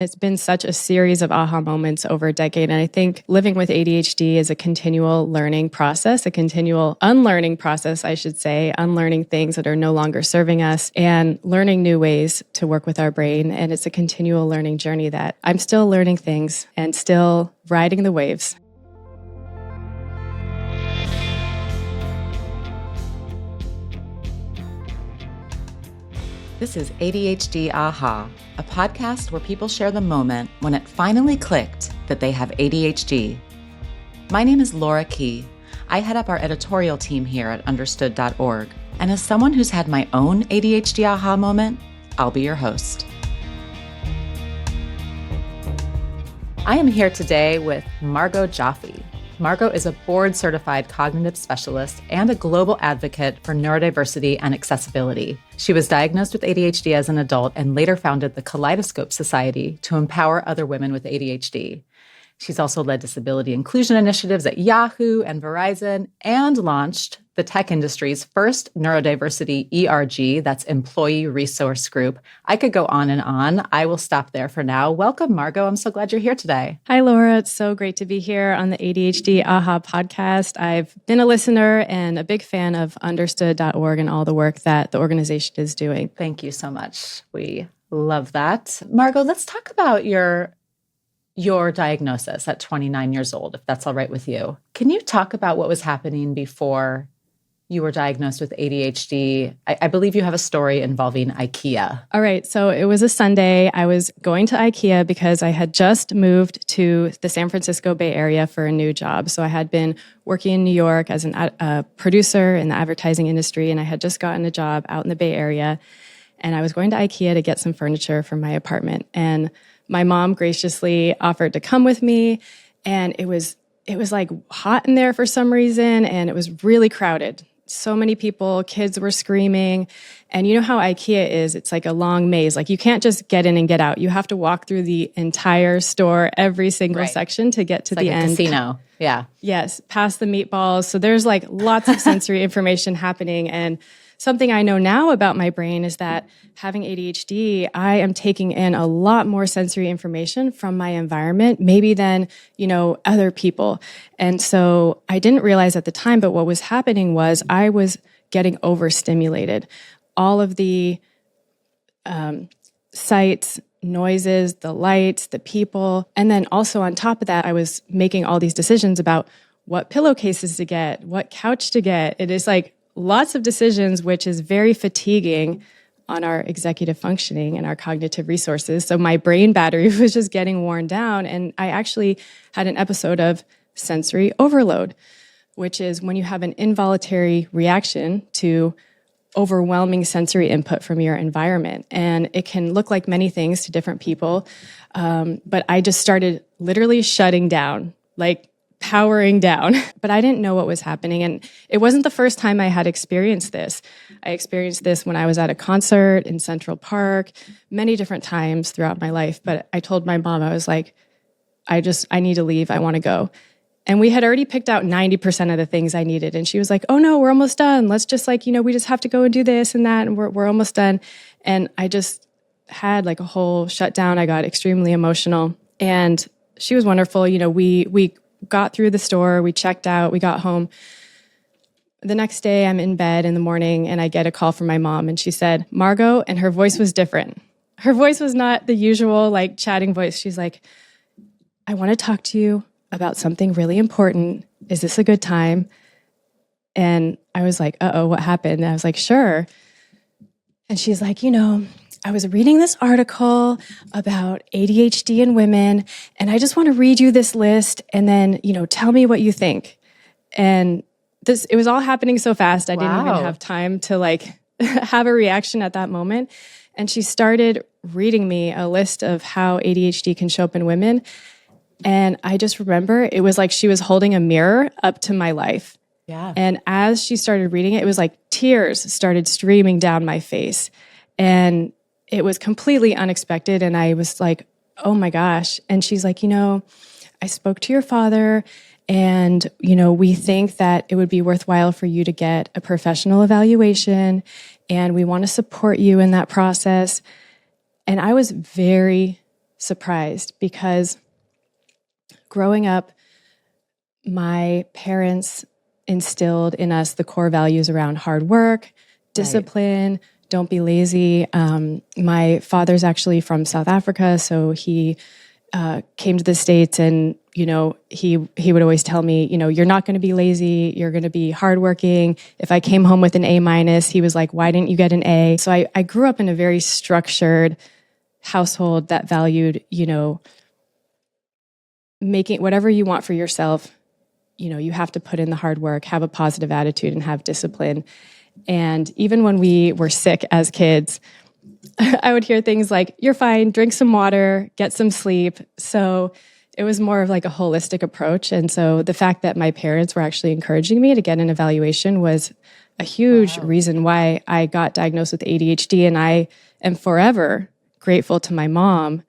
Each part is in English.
It's been such a series of aha moments over a decade. And I think living with ADHD is a continual learning process, a continual unlearning process, I should say, unlearning things that are no longer serving us and learning new ways to work with our brain. And it's a continual learning journey that I'm still learning things and still riding the waves. This is ADHD Aha, a podcast where people share the moment when it finally clicked that they have ADHD. My name is Laura Key. I head up our editorial team here at Understood.org. And as someone who's had my own ADHD Aha moment, I'll be your host. I am here today with Margaux Joffe. Margaux is a board-certified cognitive specialist and a global advocate for neurodiversity and accessibility. She was diagnosed with ADHD as an adult and later founded the Kaleidoscope Society to empower other women with ADHD. She's also led disability inclusion initiatives at Yahoo and Verizon and launched the tech industry's first neurodiversity ERG, that's Employee Resource Group. I could go on and on. I will stop there for now. Welcome, Margaux. I'm so glad you're here today. Hi, Laura. It's so great to be here on the ADHD Aha podcast. I've been a listener and a big fan of Understood.org and all the work that the organization is doing. Thank you so much. We love that. Margaux, let's talk about your diagnosis at 29 years old, if that's all right with you. Can you talk about what was happening before you were diagnosed with ADHD? I believe you have a story involving IKEA. All right. So it was a Sunday. I was going to IKEA because I had just moved to the San Francisco Bay Area for a new job. So I had been working in New York as a producer in the advertising industry, and I had just gotten a job out in the Bay Area. And I was going to IKEA to get some furniture for my apartment. And my mom graciously offered to come with me. And it was like hot in there for some reason, and it was really crowded. So many people, kids were screaming. And you know how IKEA is, it's like a long maze. Like you can't just get in and get out. You have to walk through the entire store, every single section to get to the end. It's like a casino. Yeah. Yes, past the meatballs. So there's like lots of sensory information happening. And something I know now about my brain is that having ADHD, I am taking in a lot more sensory information from my environment, maybe than, other people. And so I didn't realize at the time, but what was happening was I was getting overstimulated. All of the sights, noises, the lights, the people. And then also on top of that, I was making all these decisions about what pillowcases to get, what couch to get. It is like lots of decisions, which is very fatiguing on our executive functioning and our cognitive resources. So my brain battery was just getting worn down. And I actually had an episode of sensory overload, which is when you have an involuntary reaction to overwhelming sensory input from your environment. And it can look like many things to different people. But I just started literally shutting down, like powering down. But I didn't know what was happening. And it wasn't the first time I had experienced this. I experienced this when I was at a concert in Central Park, many different times throughout my life. But I told my mom, I was like, I need to leave. I want to go. And we had already picked out 90% of the things I needed. And she was like, oh no, we're almost done. Let's just we just have to go and do this and that. And we're almost done. And I just had like a whole shutdown. I got extremely emotional. And she was wonderful. We got through the store, we checked out, we got home. The next day, I'm in bed in the morning and I get a call from my mom and she said, Margaux, and her voice was different. Her voice was not the usual chatting voice. She's like, I want to talk to you about something really important. Is this a good time? And I was like, uh-oh, what happened? And I was like, sure. And she's like, I was reading this article about ADHD in women, and I just want to read you this list and then, tell me what you think. And it was all happening so fast. I didn't even have time to have a reaction at that moment. And she started reading me a list of how ADHD can show up in women. And I just remember it was like she was holding a mirror up to my life. Yeah. And as she started reading it was like tears started streaming down my face. And it was completely unexpected. And I was like, oh my gosh. And she's like, I spoke to your father and, we think that it would be worthwhile for you to get a professional evaluation and we want to support you in that process. And I was very, surprised because growing up, my parents instilled in us the core values around hard work, discipline, don't be lazy. My father's actually from South Africa, so he came to the States and, he would always tell me, you're not going to be lazy, you're going to be hardworking. If I came home with an A-, he was like, why didn't you get an A? So I grew up in a very structured household that valued, making whatever you want for yourself, you have to put in the hard work, have a positive attitude, and have discipline. And even when we were sick as kids, I would hear things like, you're fine, drink some water, get some sleep. So it was more of like a holistic approach. And so the fact that my parents were actually encouraging me to get an evaluation was a huge reason why I got diagnosed with ADHD. And I am forever grateful to my mom.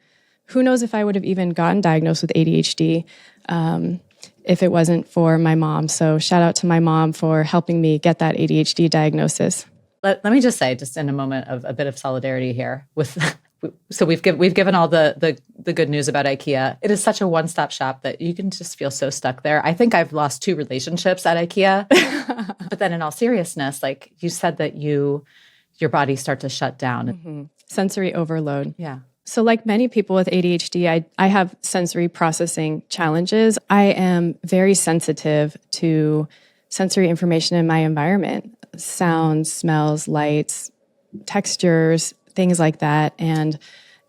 Who knows if I would have even gotten diagnosed with ADHD if it wasn't for my mom. So shout out to my mom for helping me get that ADHD diagnosis. Let me just say, just in a moment of a bit of solidarity here so we've given all the good news about IKEA. It is such a one-stop shop that you can just feel so stuck there. I think I've lost 2 relationships at IKEA. But then in all seriousness, like you said that your body starts to shut down. Mm-hmm. Sensory overload. Yeah. So like many people with ADHD, I have sensory processing challenges. I am very sensitive to sensory information in my environment, sounds, smells, lights, textures, things like that. And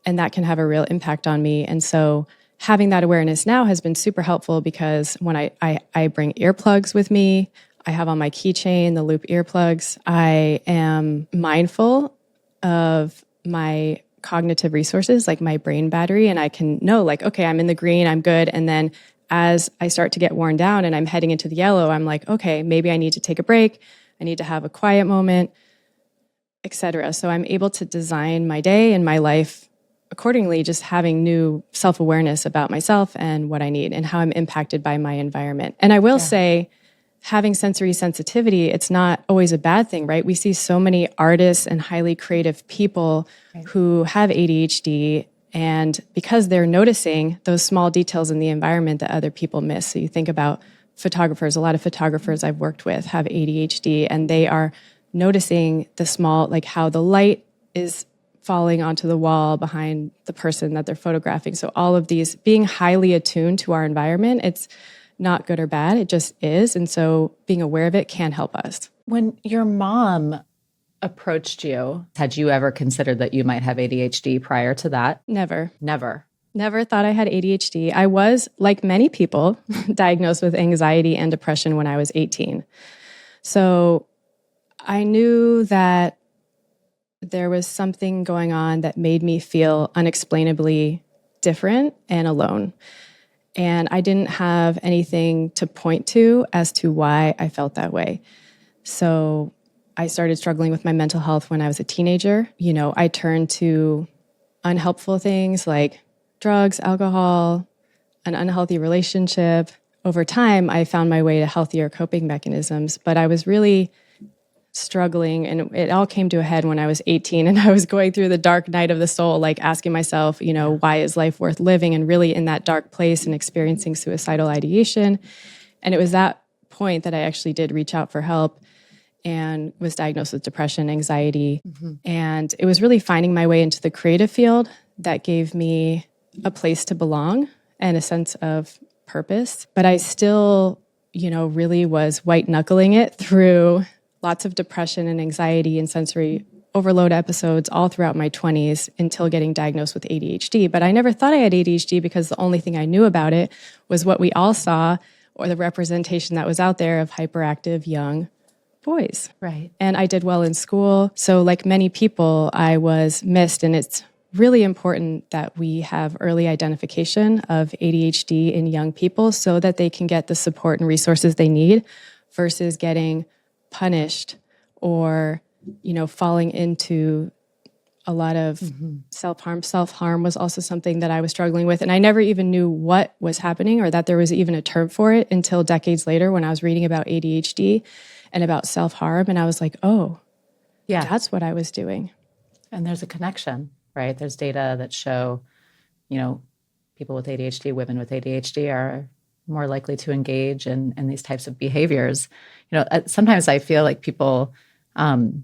that can have a real impact on me. And so having that awareness now has been super helpful because when I bring earplugs with me, I have on my keychain the loop earplugs. I am mindful of my cognitive resources, like my brain battery, and I can know like, okay, I'm in the green, I'm good. And then as I start to get worn down and I'm heading into the yellow, I'm like, okay, maybe I need to take a break. I need to have a quiet moment, etc. So I'm able to design my day and my life accordingly, just having new self-awareness about myself and what I need and how I'm impacted by my environment. And I will say, having sensory sensitivity, it's not always a bad thing, right? We see so many artists and highly creative people who have ADHD, and because they're noticing those small details in the environment that other people miss. So you think about photographers, a lot of photographers I've worked with have ADHD, and they are noticing the small, like how the light is falling onto the wall behind the person that they're photographing. So all of these, being highly attuned to our environment, it's not good or bad, it just is. And so being aware of it can help us. When your mom approached you, had you ever considered that you might have ADHD prior to that? Never. Never thought I had ADHD. I was, like many people, diagnosed with anxiety and depression when I was 18. So I knew that there was something going on that made me feel unexplainably different and alone. And I didn't have anything to point to as to why I felt that way. So I started struggling with my mental health when I was a teenager. I turned to unhelpful things like drugs, alcohol, an unhealthy relationship. Over time, I found my way to healthier coping mechanisms, but I was really struggling, and it all came to a head when I was 18 and I was going through the dark night of the soul, like asking myself, why is life worth living, and really in that dark place and experiencing suicidal ideation. And it was that point that I actually did reach out for help and was diagnosed with depression, anxiety. Mm-hmm. And it was really finding my way into the creative field that gave me a place to belong and a sense of purpose. But I still, really was white knuckling it through lots of depression and anxiety and sensory overload episodes all throughout my 20s until getting diagnosed with ADHD. But I never thought I had ADHD because the only thing I knew about it was what we all saw, or the representation that was out there of hyperactive young boys. Right. And I did well in school. So like many people, I was missed. And it's really important that we have early identification of ADHD in young people so that they can get the support and resources they need versus getting punished or, falling into a lot of self-harm. Self-harm was also something that I was struggling with. And I never even knew what was happening or that there was even a term for it until decades later when I was reading about ADHD and about self-harm. And I was like, oh, yeah, that's what I was doing. And there's a connection, right? There's data that show, people with ADHD, women with ADHD are more likely to engage in these types of behaviors. Sometimes I feel like people want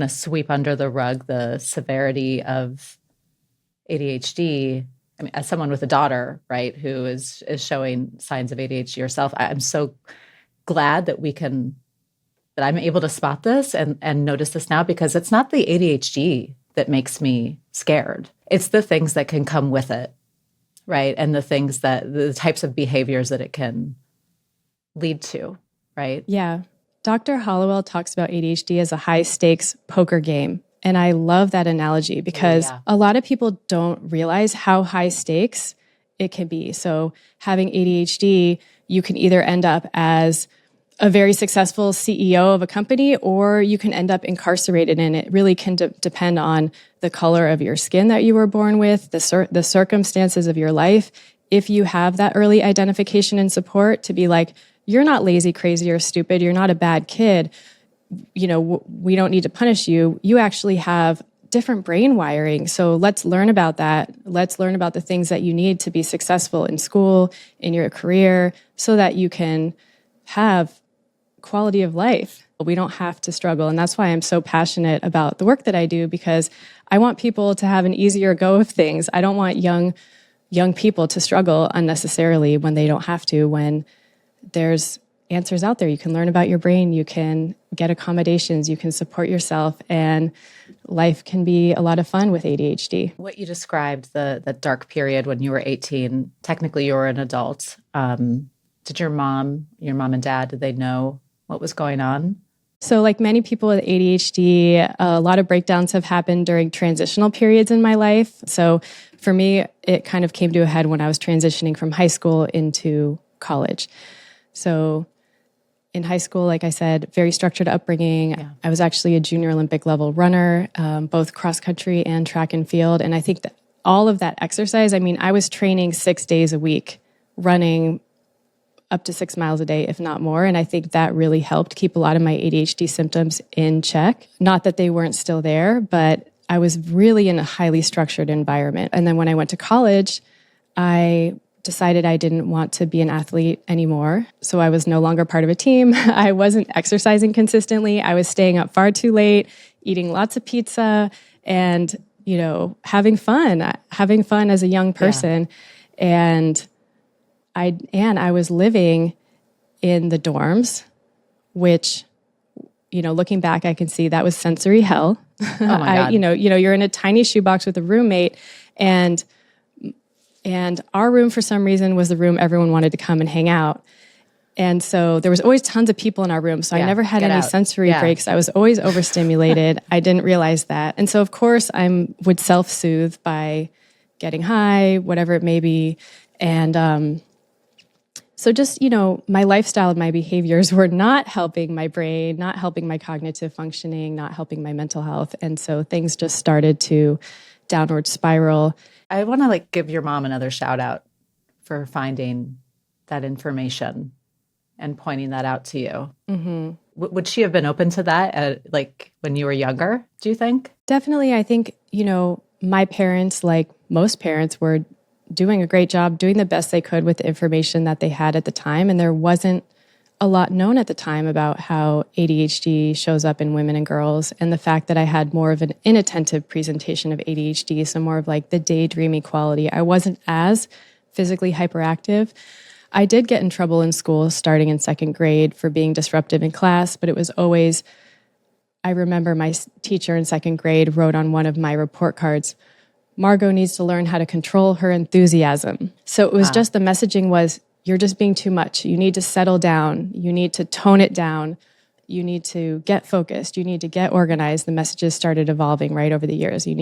to sweep under the rug the severity of ADHD. I mean, as someone with a daughter, right, who is showing signs of ADHD herself, I'm so glad that I'm able to spot this and notice this now, because it's not the ADHD that makes me scared. It's the things that can come with it, right? And the types of behaviors that it can lead to, right? Yeah. Dr. Hollowell talks about ADHD as a high stakes poker game. And I love that analogy because a lot of people don't realize how high stakes it can be. So having ADHD, you can either end up as a very successful CEO of a company, or you can end up incarcerated. And it really can depend on the color of your skin that you were born with, the circumstances of your life. If you have that early identification and support to be like, you're not lazy, crazy, or stupid, you're not a bad kid, we don't need to punish you. You actually have different brain wiring. So let's learn about that. Let's learn about the things that you need to be successful in school, in your career, so that you can have quality of life. We don't have to struggle. And that's why I'm so passionate about the work that I do, because I want people to have an easier go of things. I don't want young people to struggle unnecessarily when they don't have to, when there's answers out there. You can learn about your brain, you can get accommodations, you can support yourself, and life can be a lot of fun with ADHD. What you described, the dark period when you were 18, technically you were an adult. Did your mom and dad, did they know what was going on? So like many people with ADHD, a lot of breakdowns have happened during transitional periods in my life. So for me, it kind of came to a head when I was transitioning from high school into college. So in high school, like I said, very structured upbringing. Yeah. I was actually a junior Olympic level runner, both cross country and track and field. And I think that all of that exercise, I was training 6 days a week, running up to 6 miles a day, if not more. And I think that really helped keep a lot of my ADHD symptoms in check. Not that they weren't still there, but I was really in a highly structured environment. And then when I went to college, I decided I didn't want to be an athlete anymore. So I was no longer part of a team. I wasn't exercising consistently. I was staying up far too late, eating lots of pizza, and, having fun as a young person. Yeah. And I was living in the dorms, which, looking back, I can see that was sensory hell. Oh my God. You're in a tiny shoebox with a roommate, and our room, for some reason, was the room everyone wanted to come and hang out. And so there was always tons of people in our room. So I never had any sensory breaks. I was always overstimulated. I didn't realize that. And so, of course, I would self-soothe by getting high, whatever it may be. And so just, my lifestyle and my behaviors were not helping my brain, not helping my cognitive functioning, not helping my mental health. And so things just started to downward spiral. I want to give your mom another shout out for finding that information and pointing that out to you. Mm-hmm. Would she have been open to that when you were younger, do you think? Definitely. I think, my parents, like most parents, were doing a great job, doing the best they could with the information that they had at the time. And there wasn't a lot known at the time about how ADHD shows up in women and girls, and the fact that I had more of an inattentive presentation of ADHD, so more of the daydreamy quality. I wasn't as physically hyperactive. I did get in trouble in school starting in second grade for being disruptive in class, but it was always, I remember my teacher in second grade wrote on one of my report cards, "Margaux needs to learn how to control her enthusiasm." So it was just, the messaging was, you're just being too much. You need to settle down. You need to tone it down. You need to get focused. You need to get organized. The messages started evolving right over the years. You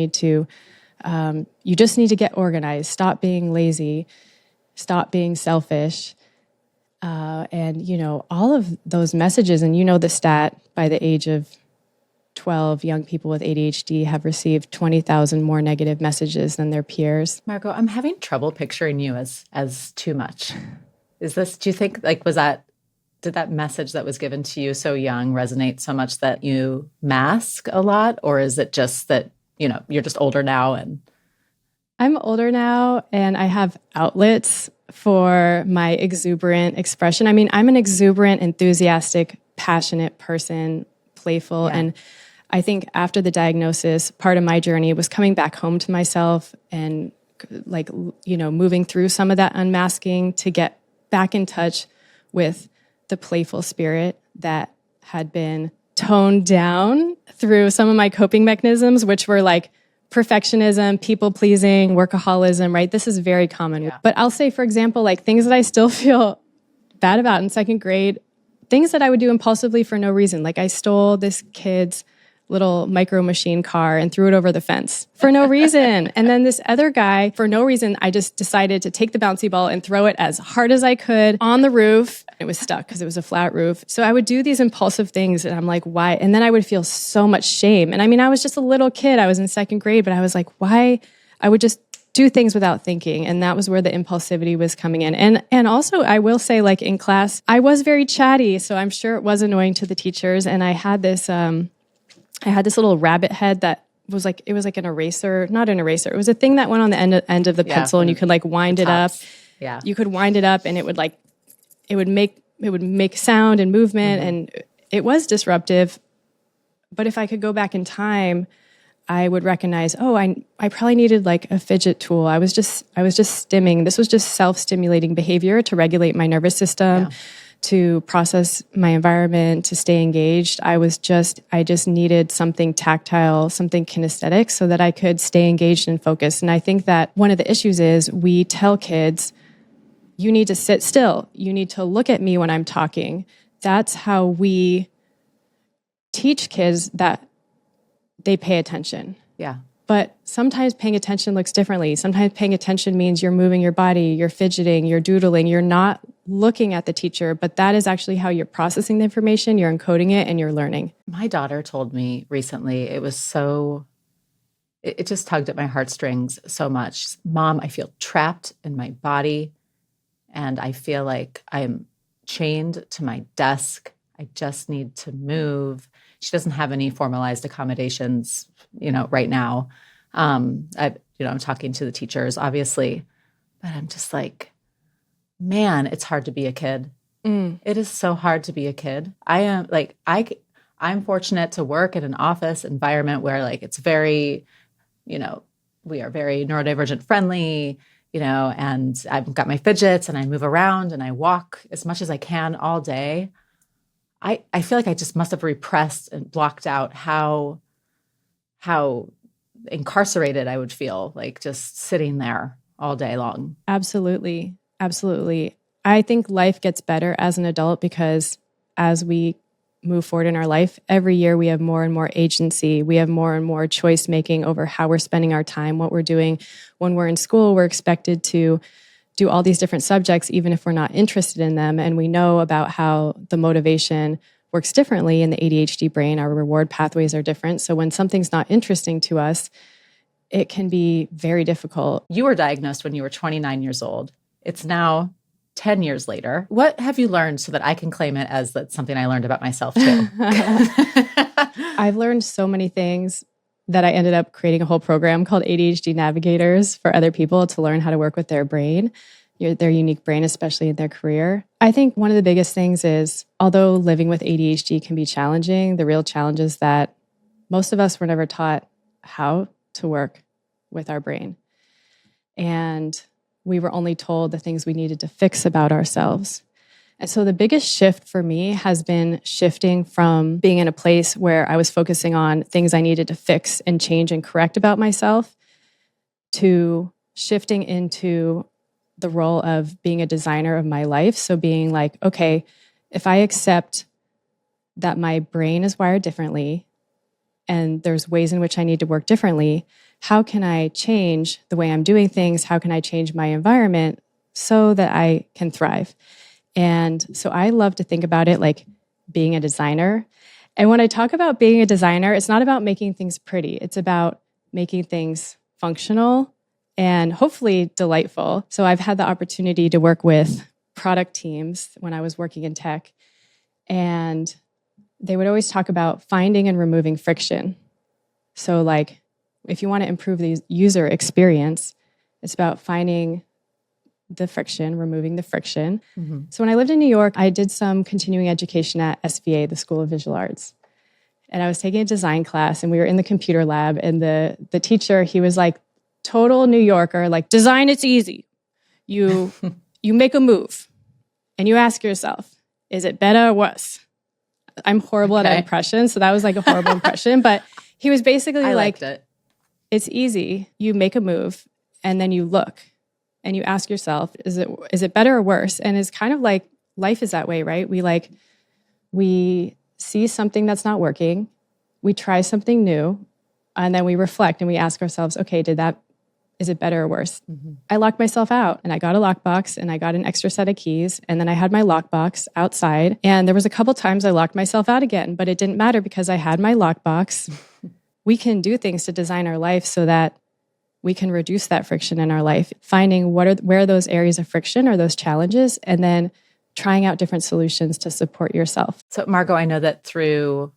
just need to get organized. Stop being lazy. Stop being selfish. And all of those messages, and the stat, by the age of 12, young people with ADHD have received 20,000 more negative messages than their peers. Margaux, I'm having trouble picturing you as too much. Do you think, did that message that was given to you so young resonate so much that you mask a lot? Or is it just that, you're just older now and I'm older now and I have outlets for my exuberant expression. I mean, I'm an exuberant, enthusiastic, passionate person, playful. Yeah. And I think after the diagnosis, part of my journey was coming back home to myself and moving through some of that unmasking to get back in touch with the playful spirit that had been toned down through some of my coping mechanisms, which were like perfectionism, people pleasing, workaholism, right? This is very common. Yeah. But I'll say, for example, like things that I still feel bad about in second grade, things that I would do impulsively for no reason. Like I stole this kid's little micro machine car and threw it over the fence for no reason. And then this other guy, for no reason, I just decided to take the bouncy ball and throw it as hard as I could on the roof. It was stuck because it was a flat roof. So I would do these impulsive things and I'm like, why? And then I would feel so much shame. And I mean, I was just a little kid. I was in second grade, but I was like, why? I would just do things without thinking. And that was where the impulsivity was coming in. And also I will say, like in class, I was very chatty. So I'm sure it was annoying to the teachers. And I had this little rabbit head that was like, it was like an eraser, not an eraser. It was a thing that went on the end of the pencil and you could like wind it up. Yeah. You could wind it up and it would make sound and movement and it was disruptive. But if I could go back in time, I would recognize, I probably needed like a fidget tool. I was just stimming. This was just self-stimulating behavior to regulate my nervous system. Yeah. To process my environment, to stay engaged. I just needed something tactile, something kinesthetic so that I could stay engaged and focused. And I think that one of the issues is we tell kids, you need to sit still. You need to look at me when I'm talking. That's how we teach kids that they pay attention. Yeah. But sometimes paying attention looks differently. Sometimes paying attention means you're moving your body, you're fidgeting, you're doodling, you're not looking at the teacher, but that is actually how you're processing the information, you're encoding it, and you're learning. My daughter told me recently, it just tugged at my heartstrings so much. Mom, I feel trapped in my body and I feel like I'm chained to my desk. I just need to move. She doesn't have any formalized accommodations, right now. I'm talking to the teachers, obviously, but I'm just like, man, it's hard to be a kid. It is so hard to be a kid. I'm fortunate to work in an office environment where like it's very, we are very neurodivergent friendly, and I've got my fidgets and I move around and I walk as much as I can all day. I feel like I just must have repressed and blocked out how incarcerated I would feel, like just sitting there all day long. Absolutely. Absolutely. I think life gets better as an adult because as we move forward in our life, every year we have more and more agency. We have more and more choice making over how we're spending our time, what we're doing. When we're in school, we're expected to do all these different subjects, even if we're not interested in them. And we know about how the motivation works differently in the ADHD brain. Our reward pathways are different. So when something's not interesting to us, it can be very difficult. You were diagnosed when you were 29 years old. It's now 10 years later. What have you learned so that I can claim it as that's something I learned about myself too? I've learned so many things that I ended up creating a whole program called ADHD Navigators for other people to learn how to work with their brain, their unique brain, especially in their career. I think one of the biggest things is, although living with ADHD can be challenging, the real challenge is that most of us were never taught how to work with our brain. And we were only told the things we needed to fix about ourselves. And so the biggest shift for me has been shifting from being in a place where I was focusing on things I needed to fix and change and correct about myself to shifting into the role of being a designer of my life. So being like, okay, if I accept that my brain is wired differently and there's ways in which I need to work differently, how can I change the way I'm doing things? How can I change my environment so that I can thrive? And so I love to think about it like being a designer. And when I talk about being a designer, it's not about making things pretty. It's about making things functional and hopefully delightful. So I've had the opportunity to work with product teams when I was working in tech. And they would always talk about finding and removing friction. So like, if you want to improve the user experience, It's about finding the friction, removing the friction. So when I lived in New York, I did some continuing education at SVA, the School of Visual Arts. And I was taking a design class and we were in the computer lab and the teacher, he was like, total New Yorker, like, design, it's easy. You make a move and you ask yourself, is it better or worse? I'm horrible at impressions, so that was like a horrible impression. But he was basically it's easy. You make a move and then you look and you ask yourself, is it better or worse? And it's kind of like life is that way, right? We see something that's not working, we try something new, and then we reflect and we ask ourselves, okay, is it better or worse? I locked myself out and I got a lockbox and I got an extra set of keys and then I had my lockbox outside and there was a couple times I locked myself out again, but it didn't matter because I had my lockbox. We can do things to design our life so that we can reduce that friction in our life, finding where those areas of friction or those challenges, and then trying out different solutions to support yourself. So Margaux, I know that through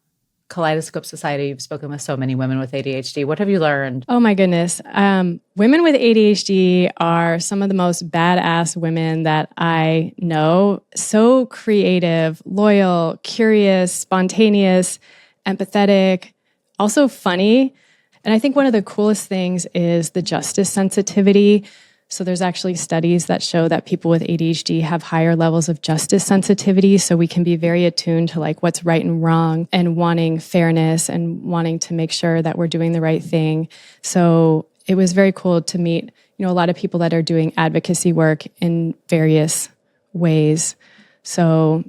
Kaleidoscope Society, you've spoken with so many women with ADHD. What have you learned? Oh my goodness. Women with ADHD are some of the most badass women that I know. So creative, loyal, curious, spontaneous, empathetic, also funny. And I think one of the coolest things is the justice sensitivity. So there's actually studies that show that people with ADHD have higher levels of justice sensitivity. So we can be very attuned to like what's right and wrong and wanting fairness and wanting to make sure that we're doing the right thing. So it was very cool to meet, a lot of people that are doing advocacy work in various ways. So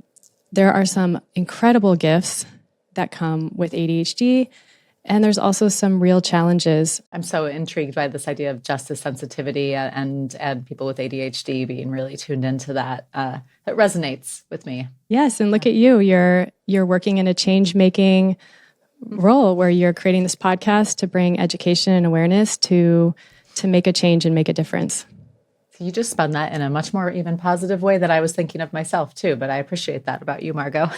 there are some incredible gifts that come with ADHD. And there's also some real challenges. I'm so intrigued by this idea of justice sensitivity and people with ADHD being really tuned into that. That resonates with me. Yes, and look at you. You're working in a change-making role where you're creating this podcast to bring education and awareness to make a change and make a difference. You just spun that in a much more even positive way that I was thinking of myself too, but I appreciate that about you, Margaux.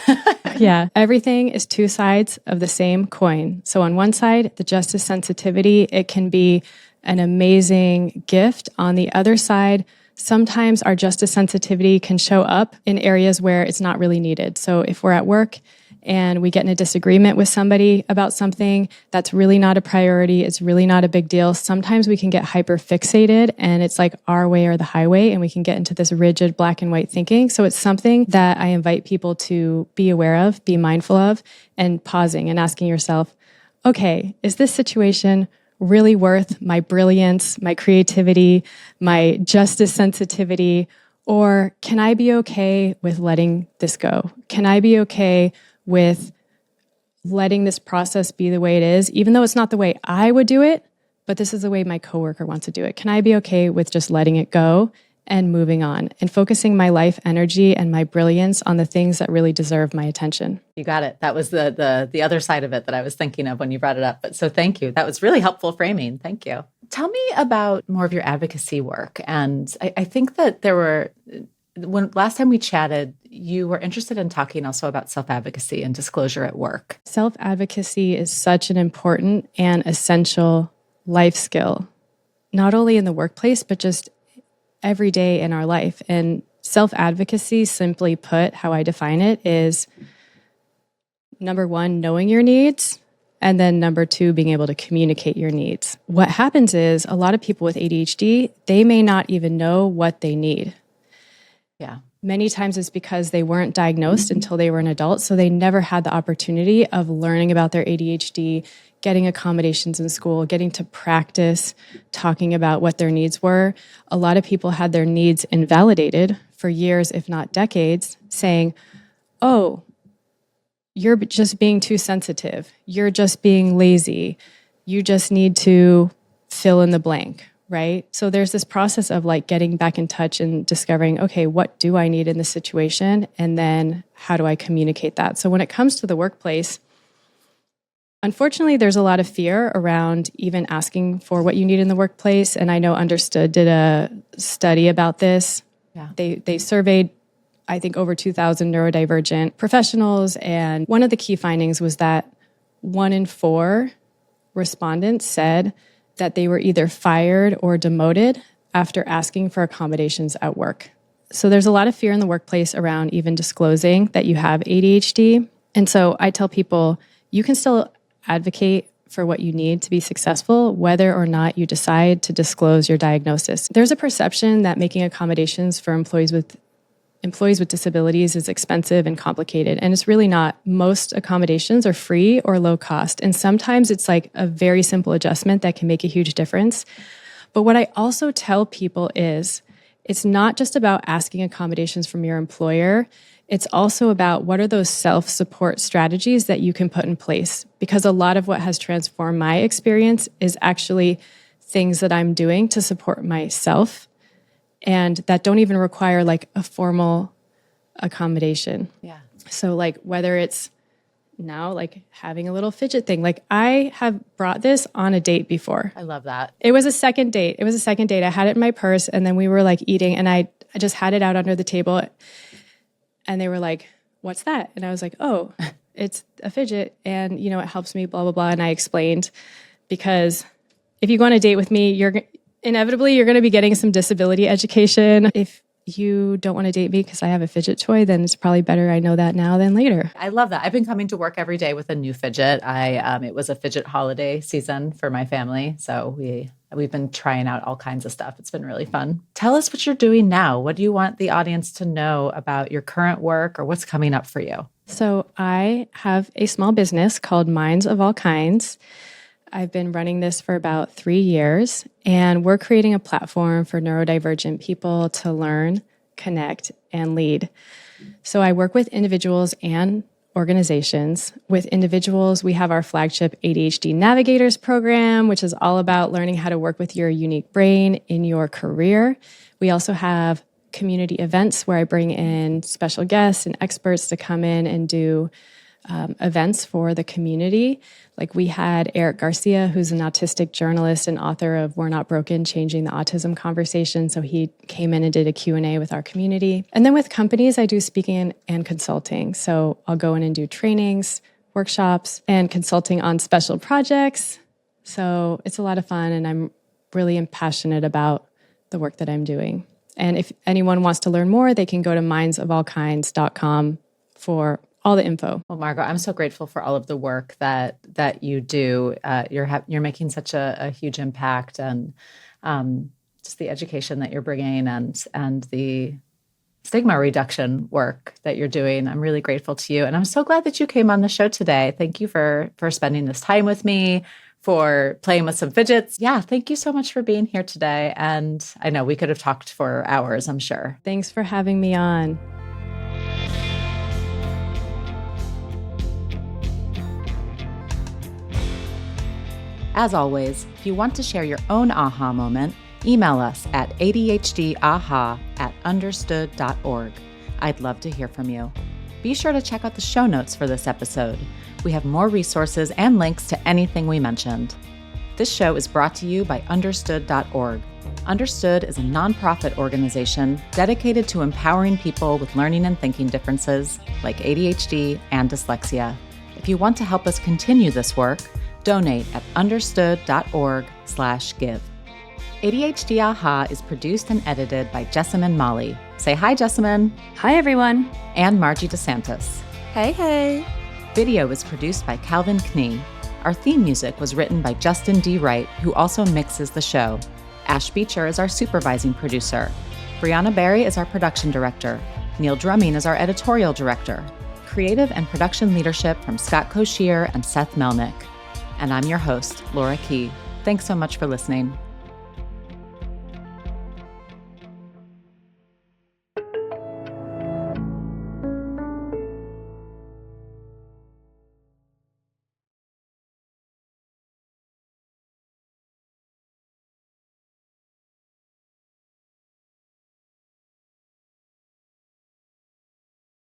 Yeah, everything is two sides of the same coin. So on one side, the justice sensitivity, it can be an amazing gift. On the other side, sometimes our justice sensitivity can show up in areas where it's not really needed. So if we're at work and we get in a disagreement with somebody about something that's really not a priority, it's really not a big deal, sometimes we can get hyper fixated and it's like our way or the highway, and we can get into this rigid black and white thinking. So it's something that I invite people to be aware of, be mindful of, and pausing and asking yourself, okay, is this situation really worth my brilliance, my creativity, my justice sensitivity, or can I be okay with letting this go? Can I be okay with letting this process be the way it is, even though it's not the way I would do it, but this is the way my coworker wants to do it? Can I be okay with just letting it go and moving on and focusing my life energy and my brilliance on the things that really deserve my attention? You got it. That was the other side of it that I was thinking of when you brought it up. But so thank you. That was really helpful framing. Thank you. Tell me about more of your advocacy work. And I think that when last time we chatted, you were interested in talking also about self-advocacy and disclosure at work. Self-advocacy is such an important and essential life skill, not only in the workplace, but just every day in our life. And self-advocacy, simply put, how I define it is, number one, knowing your needs, and then number two, being able to communicate your needs. What happens is a lot of people with ADHD, they may not even know what they need. Yeah. Many times it's because they weren't diagnosed until they were an adult, so they never had the opportunity of learning about their ADHD, getting accommodations in school, getting to practice talking about what their needs were. A lot of people had their needs invalidated for years, if not decades, saying, oh, you're just being too sensitive. You're just being lazy. You just need to fill in the blank, right? So there's this process of like getting back in touch and discovering, okay, what do I need in this situation? And then how do I communicate that? So when it comes to the workplace, unfortunately, there's a lot of fear around even asking for what you need in the workplace. And I know Understood did a study about this. Yeah. They surveyed, I think, over 2,000 neurodivergent professionals. And one of the key findings was that 1 in 4 respondents said that they were either fired or demoted after asking for accommodations at work. So there's a lot of fear in the workplace around even disclosing that you have ADHD. And so I tell people, you can still advocate for what you need to be successful, whether or not you decide to disclose your diagnosis. There's a perception that making accommodations for employees with disabilities is expensive and complicated, and it's really not. Most accommodations are free or low cost, and sometimes it's like a very simple adjustment that can make a huge difference. But what I also tell people is it's not just about asking accommodations from your employer. It's also about what are those self-support strategies that you can put in place, because a lot of what has transformed my experience is actually things that I'm doing to support myself and that don't even require like a formal accommodation. Yeah. So like whether it's now like having a little fidget thing, like I have brought this on a date before. I love that. It was a second date. I had it in my purse and then we were like eating and I just had it out under the table and they were like, "What's that?" And I was like, "Oh, it's a fidget and you know, it helps me blah, blah, blah." And I explained because if you go on a date with me, inevitably, you're going to be getting some disability education. If you don't want to date me because I have a fidget toy, then it's probably better I know that now than later. I love that. I've been coming to work every day with a new fidget. It was a fidget holiday season for my family, so we've been trying out all kinds of stuff. It's been really fun. Tell us what you're doing now. What do you want the audience to know about your current work or what's coming up for you? So I have a small business called Minds of All Kinds. I've been running this for about 3 years, and we're creating a platform for neurodivergent people to learn, connect, and lead. So I work with individuals and organizations. With individuals, we have our flagship ADHD Navigators program, which is all about learning how to work with your unique brain in your career. We also have community events where I bring in special guests and experts to come in and do events for the community. Like we had Eric Garcia, who's an autistic journalist and author of We're Not Broken, Changing the Autism Conversation. So he came in and did a Q&A with our community. And then with companies, I do speaking and consulting. So I'll go in and do trainings, workshops, and consulting on special projects. So it's a lot of fun, and I'm really passionate about the work that I'm doing. And if anyone wants to learn more, they can go to mindsofallkinds.com for all the info. Well, Margaux, I'm so grateful for all of the work that you do. You're making such a huge impact, and just the education that you're bringing, and the stigma reduction work that you're doing. I'm really grateful to you, and I'm so glad that you came on the show today. Thank you for spending this time with me, for playing with some fidgets. Yeah, thank you so much for being here today. And I know we could have talked for hours, I'm sure. Thanks for having me on. As always, if you want to share your own aha moment, email us at ADHDaha@understood.org. I'd love to hear from you. Be sure to check out the show notes for this episode. We have more resources and links to anything we mentioned. This show is brought to you by Understood.org. Understood is a nonprofit organization dedicated to empowering people with learning and thinking differences like ADHD and dyslexia. If you want to help us continue this work, donate at understood.org/give. ADHD Aha is produced and edited by Jessamine Molly. Say hi, Jessamine. Hi, everyone. And Margie DeSantis. Hey, hey. Video was produced by Calvin Knee. Our theme music was written by Justin D. Wright, who also mixes the show. Ash Beecher is our supervising producer. Brianna Berry is our production director. Neil Drumming is our editorial director. Creative and production leadership from Scott Koshier and Seth Melnick. And I'm your host, Laura Key. Thanks so much for listening.